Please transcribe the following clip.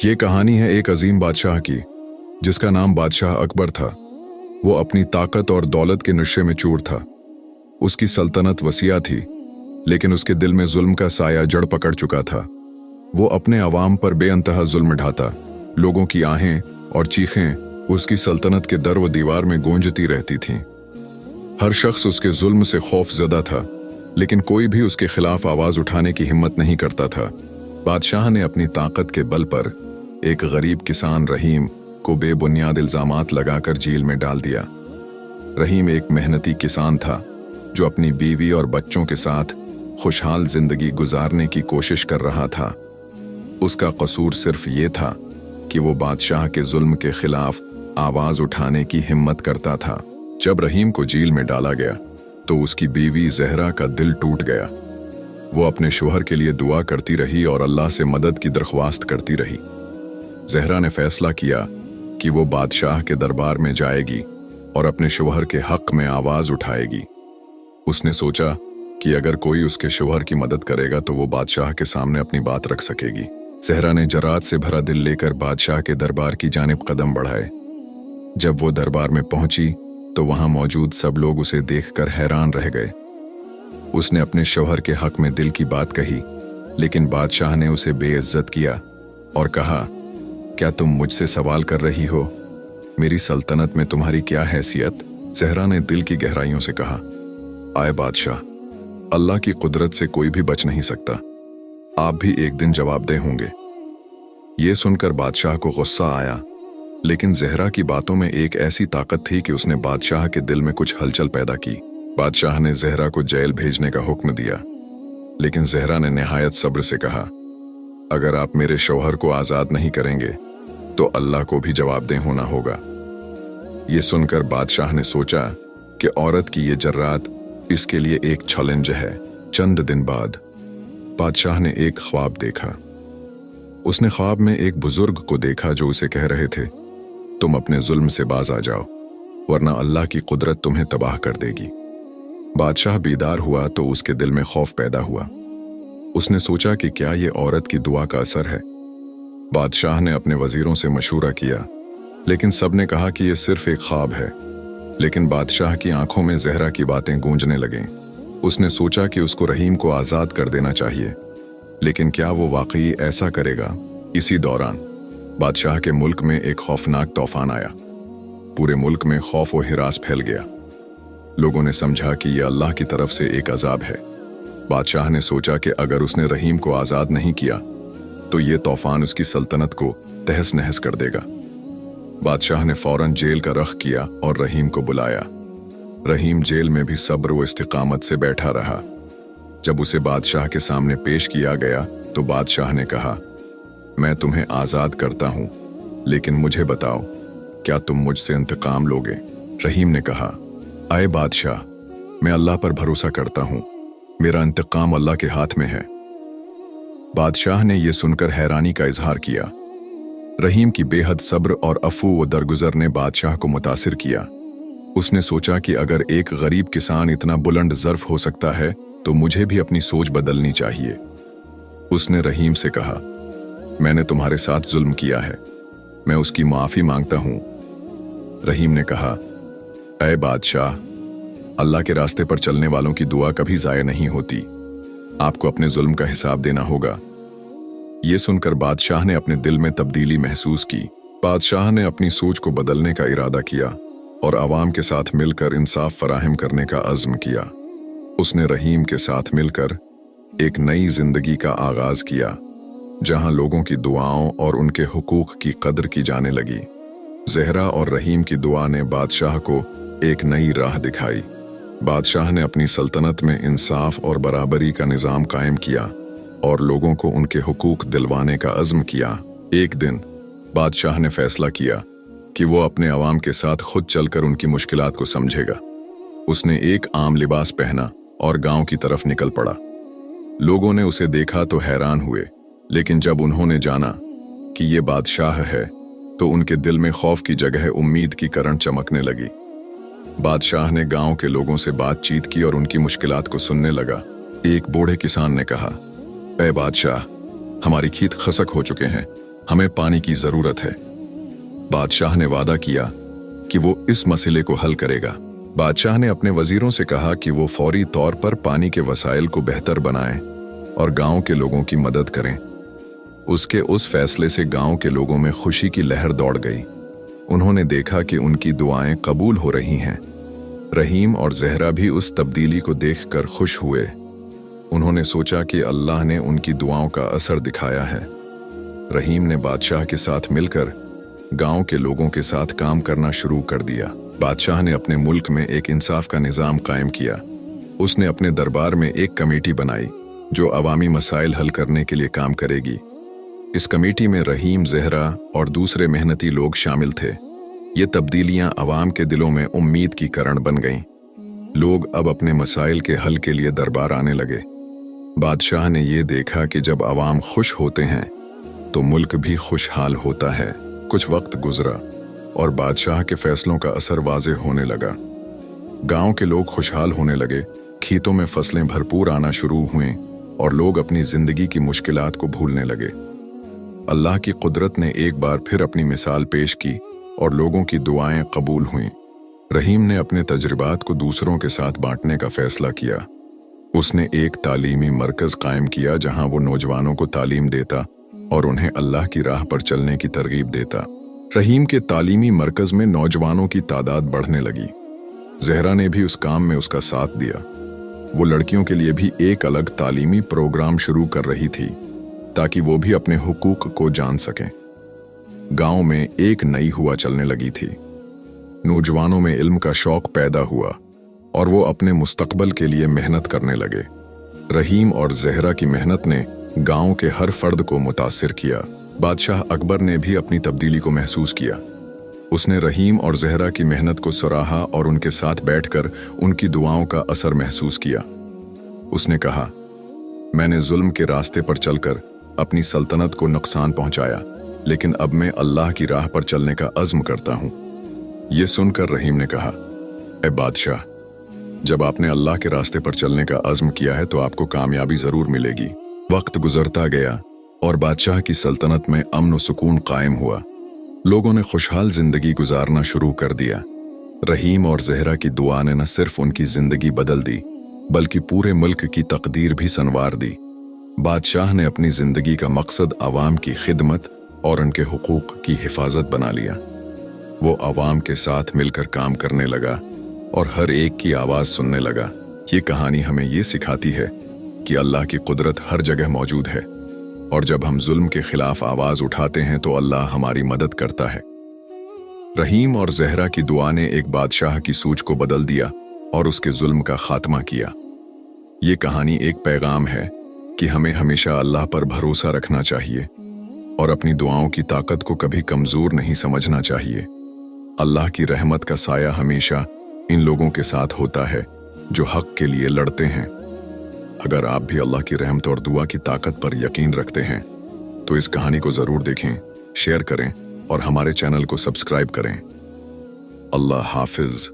ये कहानी है एक अजीम बादशाह की, जिसका नाम बादशाह अकबर था। वो अपनी ताकत और दौलत के नशे में चूर था। उसकी सल्तनत वसीआ थी, लेकिन उसके दिल में जुल्म का साया जड़ पकड़ चुका था। वो अपने अवाम पर बेअंतहा जुल्म ढाता। लोगों की आहें और चीखें उसकी सल्तनत के दर व दीवार में गूंजती रहती थीं। हर शख्स उसके जुल्म से खौफजदा था, लेकिन कोई भी उसके खिलाफ आवाज उठाने की हिम्मत नहीं करता था। बादशाह ने अपनी ताकत के बल पर एक गरीब किसान रहीम को बेबुनियाद इल्जामात लगाकर जेल में डाल दिया। रहीम एक मेहनती किसान था जो अपनी बीवी और बच्चों के साथ खुशहाल जिंदगी गुजारने की कोशिश कर रहा था। उसका कसूर सिर्फ ये था कि वो बादशाह के जुल्म के खिलाफ आवाज उठाने की हिम्मत करता था। जब रहीम को जेल में डाला गया तो उसकी बीवी जहरा का दिल टूट गया। वो अपने शौहर के लिए दुआ करती रही और अल्लाह से मदद की दरख्वास्त करती रही। जहरा ने फैसला किया कि वो बादशाह के दरबार में जाएगी और अपने शौहर के हक में आवाज उठाएगी। उसने सोचा कि अगर कोई उसके शौहर की मदद करेगा तो वो बादशाह के सामने अपनी बात रख सकेगी। जहरा ने जरात से भरा दिल लेकर बादशाह के दरबार की जानिब कदम बढ़ाए। जब वो दरबार में पहुंची तो वहां मौजूद सब लोग उसे देखकर हैरान रह गए। उसने अपने शौहर के हक में दिल की बात कही, लेकिन बादशाह ने उसे बेइज्जत किया और कहा, क्या तुम मुझसे सवाल कर रही हो? मेरी सल्तनत में तुम्हारी क्या हैसियत? जहरा ने दिल की गहराइयों से कहा, आए बादशाह, अल्लाह की कुदरत से कोई भी बच नहीं सकता। आप भी एक दिन जवाबदेह होंगे। ये सुनकर बादशाह को गुस्सा आया, लेकिन जहरा की बातों में एक ऐसी ताकत थी कि उसने बादशाह के दिल में कुछ हलचल पैदा की। बादशाह ने जहरा को जेल भेजने का हुक्म दिया, लेकिन जहरा ने निहायत सब्र से कहा, अगर आप मेरे शौहर को आजाद नहीं करेंगे तो अल्लाह को भी जवाबदेह होना होगा। ये सुनकर बादशाह ने सोचा कि औरत की ये जर्रात इसके लिए एक चैलेंज है। चंद दिन बाद बादशाह ने एक ख्वाब देखा। उसने ख्वाब में एक बुजुर्ग को देखा जो उसे कह रहे थे, तुम अपने जुल्म से बाज आ जाओ, वरना अल्लाह की कुदरत तुम्हें तबाह कर देगी। बादशाह बीदार हुआ तो उसके दिल में खौफ पैदा हुआ। उसने सोचा कि क्या ये औरत की दुआ का असर है। बादशाह ने अपने वजीरों से मशूरा किया, लेकिन सबने कहा कि यह सिर्फ एक ख्वाब है। लेकिन बादशाह की आंखों में जहरा की बातें गूंजने लगीं। उसने सोचा कि उसको रहीम को आजाद कर देना चाहिए, लेकिन क्या वो वाकई ऐसा करेगा? इसी दौरान बादशाह के मुल्क में एक खौफनाक तूफान आया। पूरे मुल्क में खौफ और हिरास फैल गया। लोगों ने समझा कि यह अल्लाह की तरफ से एक अजाब है। बादशाह ने सोचा कि अगर उसने रहीम को आजाद नहीं किया तो ये तूफान उसकी सल्तनत को तहस नहस कर देगा। बादशाह ने फौरन जेल का रख किया और रहीम को बुलाया। रहीम जेल में भी सब्र व इस्तिकामत से बैठा रहा। जब उसे बादशाह के सामने पेश किया गया तो बादशाह ने कहा, मैं तुम्हें आजाद करता हूं, लेकिन मुझे बताओ, क्या तुम मुझसे इंतकाम लोगे? रहीम ने कहा, आए बादशाह, मैं अल्लाह पर भरोसा करता हूं, मेरा इंतकाम अल्लाह के हाथ में है। बादशाह ने यह सुनकर हैरानी का इजहार किया। रहीम की बेहद सब्र और अफू व दरगुजर ने बादशाह को मुतासिर किया। उसने सोचा कि अगर एक गरीब किसान इतना बुलंद ज़र्फ हो सकता है तो मुझे भी अपनी सोच बदलनी चाहिए। उसने रहीम से कहा, मैंने तुम्हारे साथ जुल्म किया है, मैं उसकी माफ़ी मांगता हूं। रहीम ने कहा, ऐ बादशाह, अल्लाह के रास्ते पर चलने वालों की दुआ कभी ज़ाया नहीं होती। आपको अपने जुल्म का हिसाब देना होगा। ये सुनकर बादशाह ने अपने दिल में तब्दीली महसूस की। बादशाह ने अपनी सोच को बदलने का इरादा किया और आवाम के साथ मिलकर इंसाफ फराहम करने का अज़्म किया। उसने रहीम के साथ मिलकर एक नई जिंदगी का आगाज किया, जहां लोगों की दुआओं और उनके हुकूक की कदर की जाने लगी। जहरा और रहीम की दुआ ने बादशाह को एक नई राह दिखाई। बादशाह ने अपनी सल्तनत में इंसाफ और बराबरी का निज़ाम कायम किया और लोगों को उनके हुकूक दिलवाने का अज़्म किया। एक दिन बादशाह ने फैसला किया कि वो अपने अवाम के साथ खुद चलकर उनकी मुश्किलात को समझेगा। उसने एक आम लिबास पहना और गांव की तरफ निकल पड़ा। लोगों ने उसे देखा तो हैरान हुए, लेकिन जब उन्होंने जाना कि ये बादशाह है तो उनके दिल में खौफ की जगह उम्मीद की किरण चमकने लगी। बादशाह ने गांव के लोगों से बातचीत की और उनकी मुश्किलात को सुनने लगा। एक बूढ़े किसान ने कहा, ऐ बादशाह, हमारी खेत खसक हो चुके हैं, हमें पानी की जरूरत है। बादशाह ने वादा किया कि वो इस मसले को हल करेगा। बादशाह ने अपने वजीरों से कहा कि वो फौरी तौर पर पानी के वसाइल को बेहतर बनाएं और गांव के लोगों की मदद करें। उसके उस फैसले से गांव के लोगों में खुशी की लहर दौड़ गई। उन्होंने देखा कि उनकी दुआएं कबूल हो रही हैं। रहीम और जहरा भी उस तब्दीली को देखकर खुश हुए। उन्होंने सोचा कि अल्लाह ने उनकी दुआओं का असर दिखाया है। रहीम ने बादशाह के साथ मिलकर गांव के लोगों के साथ काम करना शुरू कर दिया। बादशाह ने अपने मुल्क में एक इंसाफ का निज़ाम कायम किया। उसने अपने दरबार में एक कमेटी बनाई जो अवामी मसाइल हल करने के लिए काम करेगी। इस कमेटी में रहीम, जहरा और दूसरे मेहनती लोग शामिल थे। ये तब्दीलियां अवाम के दिलों में उम्मीद की किरण बन गईं। लोग अब अपने मसाइल के हल के लिए दरबार आने लगे। बादशाह ने ये देखा कि जब अवाम खुश होते हैं तो मुल्क भी खुशहाल होता है। कुछ वक्त गुजरा और बादशाह के फैसलों का असर वाज़ेह होने लगा। गांव के लोग खुशहाल होने लगे, खेतों में फसलें भरपूर आना शुरू हुईं और लोग अपनी जिंदगी की मुश्किलात को भूलने लगे। अल्लाह की कुदरत ने एक बार फिर अपनी मिसाल पेश की और लोगों की दुआएं कबूल हुईं। रहीम ने अपने तजुर्बात को दूसरों के साथ बांटने का फैसला किया। उसने एक तालीमी मरकज कायम किया जहां वो नौजवानों को तालीम देता और उन्हें अल्लाह की राह पर चलने की तरगीब देता। रहीम के तालीमी मरकज में नौजवानों की तादाद बढ़ने लगी। जहरा ने भी उस काम में उसका साथ दिया। वो लड़कियों के लिए भी एक अलग तालीमी प्रोग्राम शुरू कर रही थी ताकि वो भी अपने हुकूक को जान सकें। गांव में एक नई हुआ चलने लगी थी। नौजवानों में इल्म का शौक पैदा हुआ और वो अपने मुस्तकबल के लिए मेहनत करने लगे। रहीम और जहरा की मेहनत ने गांव के हर फर्द को मुतासिर किया। बादशाह अकबर ने भी अपनी तब्दीली को महसूस किया। उसने रहीम और जहरा की मेहनत को सराहा और उनके साथ बैठकर उनकी दुआओं का असर महसूस किया। उसने कहा, मैंने जुल्म के रास्ते पर चलकर अपनी सल्तनत को नुकसान पहुंचाया, लेकिन अब मैं अल्लाह की राह पर चलने का अज़्म करता हूं। यह सुनकर रहीम ने कहा, ए बादशाह, जब आपने अल्लाह के रास्ते पर चलने का अज़्म किया है तो आपको कामयाबी जरूर मिलेगी। वक्त गुजरता गया और बादशाह की सल्तनत में अमन व सुकून कायम हुआ। लोगों ने खुशहाल जिंदगी गुजारना शुरू कर दिया। रहीम और जहरा की दुआ ने न सिर्फ उनकी जिंदगी बदल दी बल्कि पूरे मुल्क की तकदीर भी संवार दी। बादशाह ने अपनी जिंदगी का मकसद आवाम की खिदमत और उनके हुकूक की हिफाजत बना लिया। वो आवाम के साथ मिलकर काम करने लगा और हर एक की आवाज़ सुनने लगा। ये कहानी हमें ये सिखाती है कि अल्लाह की कुदरत हर जगह मौजूद है और जब हम जुल्म के खिलाफ आवाज़ उठाते हैं तो अल्लाह हमारी मदद करता है। रहीम और जहरा की दुआ ने एक बादशाह की सूझ को बदल दिया और उसके जुल्म का खात्मा किया। ये कहानी एक पैगाम है कि हमें हमेशा अल्लाह पर भरोसा रखना चाहिए और अपनी दुआओं की ताकत को कभी कमज़ोर नहीं समझना चाहिए। अल्लाह की रहमत का साया हमेशा इन लोगों के साथ होता है जो हक के लिए लड़ते हैं। अगर आप भी अल्लाह की रहमत और दुआ की ताकत पर यकीन रखते हैं तो इस कहानी को ज़रूर देखें, शेयर करें और हमारे चैनल को सब्सक्राइब करें। अल्लाह हाफिज़।